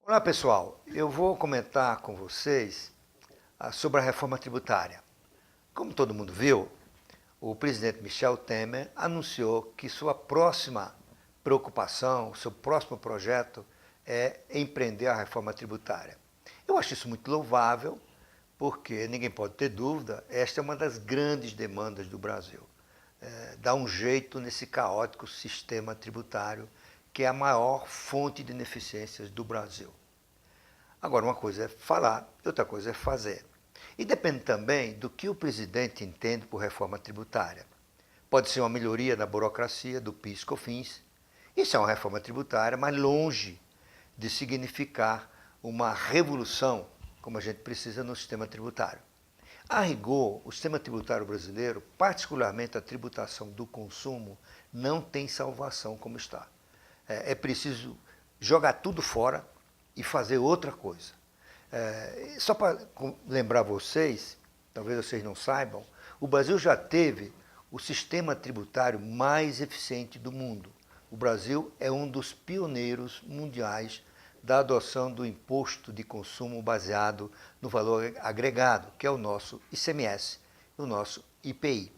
Olá pessoal, eu vou comentar com vocês sobre a reforma tributária. Como todo mundo viu, o presidente Michel Temer anunciou que sua próxima preocupação, seu próximo projeto é empreender a reforma tributária. Eu acho isso muito louvável, porque ninguém pode ter dúvida, esta é uma das grandes demandas do Brasil. Dar um jeito nesse caótico sistema tributário, que é a maior fonte de ineficiências do Brasil. Agora, uma coisa é falar, outra coisa é fazer. E depende também do que o presidente entende por reforma tributária. Pode ser uma melhoria da burocracia, do PIS/COFINS. Isso é uma reforma tributária, mas longe de significar uma revolução, como a gente precisa no sistema tributário. A rigor, o sistema tributário brasileiro, particularmente a tributação do consumo, não tem salvação como está. É preciso jogar tudo fora e fazer outra coisa. Só para lembrar vocês, talvez vocês não saibam, o Brasil já teve o sistema tributário mais eficiente do mundo. O Brasil é um dos pioneiros mundiais da adoção do imposto de consumo baseado no valor agregado, que é o nosso ICMS, o nosso IPI.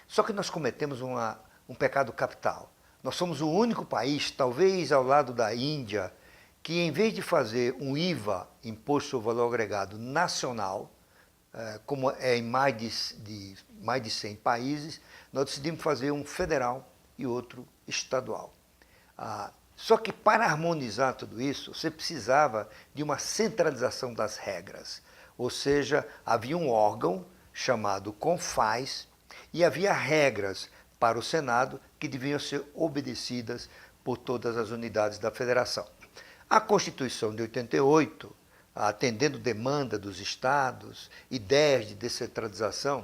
Só que nós cometemos um pecado capital. Nós somos o único país, talvez ao lado da Índia, que em vez de fazer um IVA, Imposto sobre Valor Agregado, nacional, como é em mais de 100 países, nós decidimos fazer um federal e outro estadual. Só que para harmonizar tudo isso, você precisava de uma centralização das regras. Ou seja, havia um órgão chamado CONFAS e havia regras para o Senado que deviam ser obedecidas por todas as unidades da federação. A Constituição de 88, atendendo demanda dos estados, ideias de descentralização,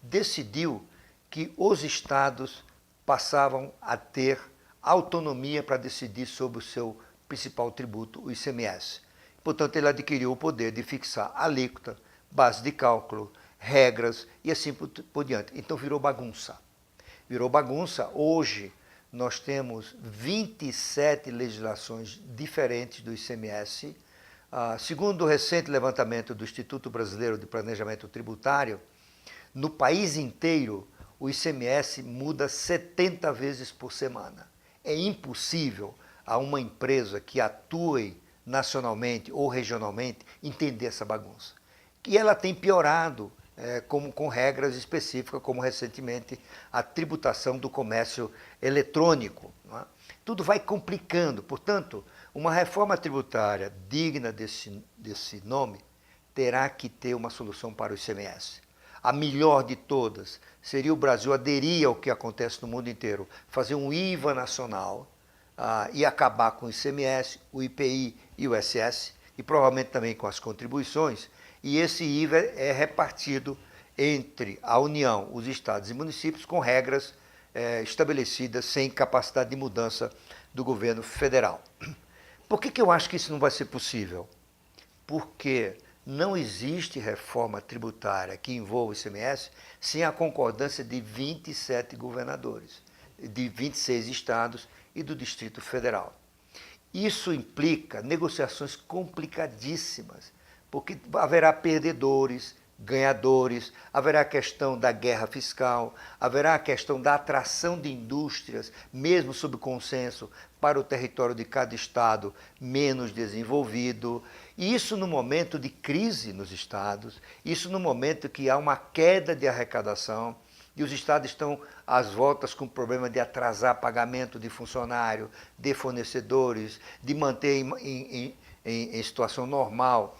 decidiu que os estados passavam a ter autonomia para decidir sobre o seu principal tributo, o ICMS. Portanto, ele adquiriu o poder de fixar alíquota, base de cálculo, regras e assim por diante. Então virou bagunça. Virou bagunça. Hoje nós temos 27 legislações diferentes do ICMS. Segundo o recente levantamento do Instituto Brasileiro de Planejamento Tributário, no país inteiro o ICMS muda 70 vezes por semana. É impossível a uma empresa que atue nacionalmente ou regionalmente entender essa bagunça. E ela tem piorado, com regras específicas, como recentemente a tributação do comércio eletrônico. Não é? Tudo vai complicando. Portanto, uma reforma tributária digna desse nome terá que ter uma solução para o ICMS. A melhor de todas seria o Brasil aderir ao que acontece no mundo inteiro, fazer um IVA nacional e acabar com o ICMS, o IPI e o ISS, e provavelmente também com as contribuições, e esse IVA é repartido entre a União, os estados e municípios com regras estabelecidas sem capacidade de mudança do governo federal. Por que eu acho que isso não vai ser possível? Porque não existe reforma tributária que envolva o ICMS sem a concordância de 27 governadores, de 26 estados e do Distrito Federal. Isso implica negociações complicadíssimas, porque haverá perdedores, ganhadores, haverá a questão da guerra fiscal, haverá a questão da atração de indústrias, mesmo sob consenso, para o território de cada estado menos desenvolvido. E isso no momento de crise nos estados, isso no momento que há uma queda de arrecadação, e os estados estão às voltas com o problema de atrasar pagamento de funcionário, de fornecedores, de manter em situação normal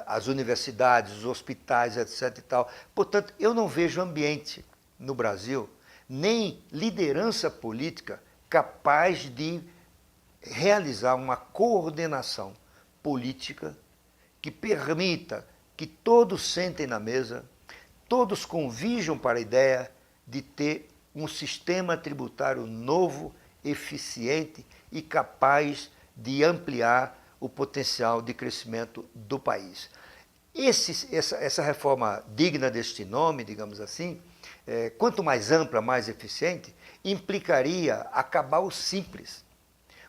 as universidades, os hospitais, etc. e tal. Portanto, eu não vejo ambiente no Brasil, nem liderança política capaz de realizar uma coordenação política que permita que todos sentem na mesa, todos convijam para a ideia de ter um sistema tributário novo, eficiente e capaz de ampliar o potencial de crescimento do país. Essa reforma digna deste nome, digamos assim, quanto mais ampla, mais eficiente, implicaria acabar o simples.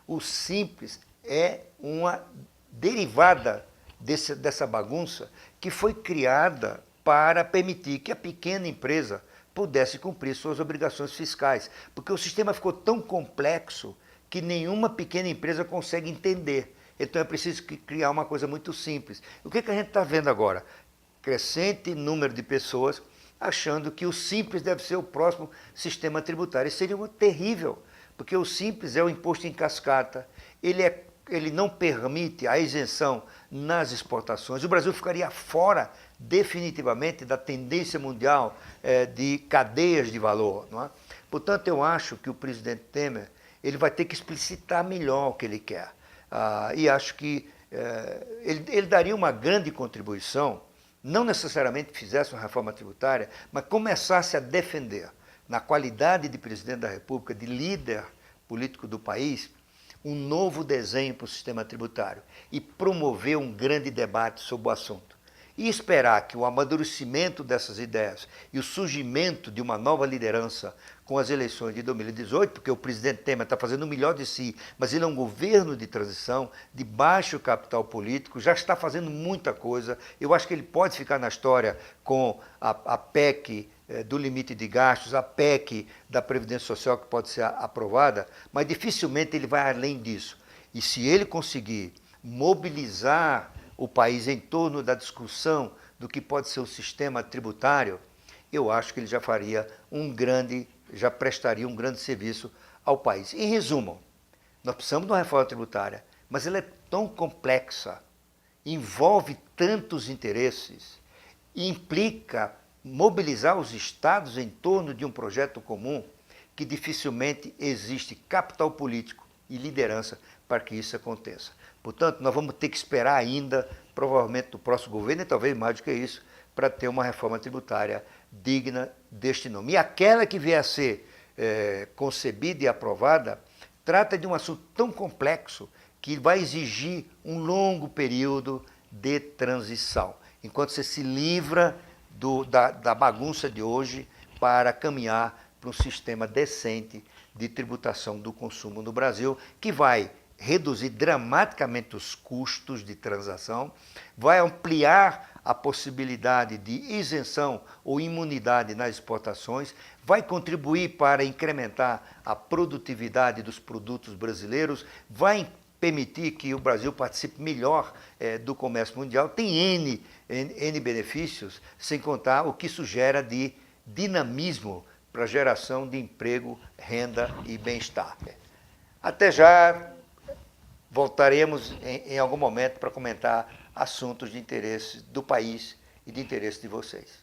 O simples é uma derivada dessa bagunça que foi criada para permitir que a pequena empresa pudesse cumprir suas obrigações fiscais. Porque o sistema ficou tão complexo que nenhuma pequena empresa consegue entender. Então é preciso criar uma coisa muito simples. O que a gente está vendo agora? Crescente número de pessoas achando que o simples deve ser o próximo sistema tributário. Isso seria terrível, porque o simples é o imposto em cascata, ele não permite a isenção nas exportações. O Brasil ficaria fora definitivamente da tendência mundial de cadeias de valor. Não é? Portanto, eu acho que o presidente Temer ele vai ter que explicitar melhor o que ele quer. E acho que ele daria uma grande contribuição, não necessariamente fizesse uma reforma tributária, mas começasse a defender, na qualidade de presidente da República, de líder político do país, um novo desenho para o sistema tributário e promover um grande debate sobre o assunto. E esperar que o amadurecimento dessas ideias e o surgimento de uma nova liderança com as eleições de 2018, porque o presidente Temer está fazendo o melhor de si, mas ele é um governo de transição, de baixo capital político, já está fazendo muita coisa. Eu acho que ele pode ficar na história com a PEC do limite de gastos, a PEC da Previdência Social que pode ser aprovada, mas dificilmente ele vai além disso. E se ele conseguir mobilizar o país em torno da discussão do que pode ser o sistema tributário, eu acho que ele já prestaria um grande serviço ao país. Em resumo, nós precisamos de uma reforma tributária, mas ela é tão complexa, envolve tantos interesses, implica mobilizar os estados em torno de um projeto comum que dificilmente existe capital político e liderança para que isso aconteça. Portanto, nós vamos ter que esperar ainda, provavelmente do próximo governo, e talvez mais do que isso, para ter uma reforma tributária digna deste nome. E aquela que vier a ser concebida e aprovada, trata de um assunto tão complexo que vai exigir um longo período de transição, enquanto você se livra da bagunça de hoje para caminhar para um sistema decente de tributação do consumo no Brasil, que vai reduzir dramaticamente os custos de transação, vai ampliar a possibilidade de isenção ou imunidade nas exportações, vai contribuir para incrementar a produtividade dos produtos brasileiros, vai permitir que o Brasil participe melhor do comércio mundial, tem N benefícios, sem contar o que isso gera de dinamismo para a geração de emprego, renda e bem-estar. Até já, voltaremos em algum momento para comentar assuntos de interesse do país e de interesse de vocês.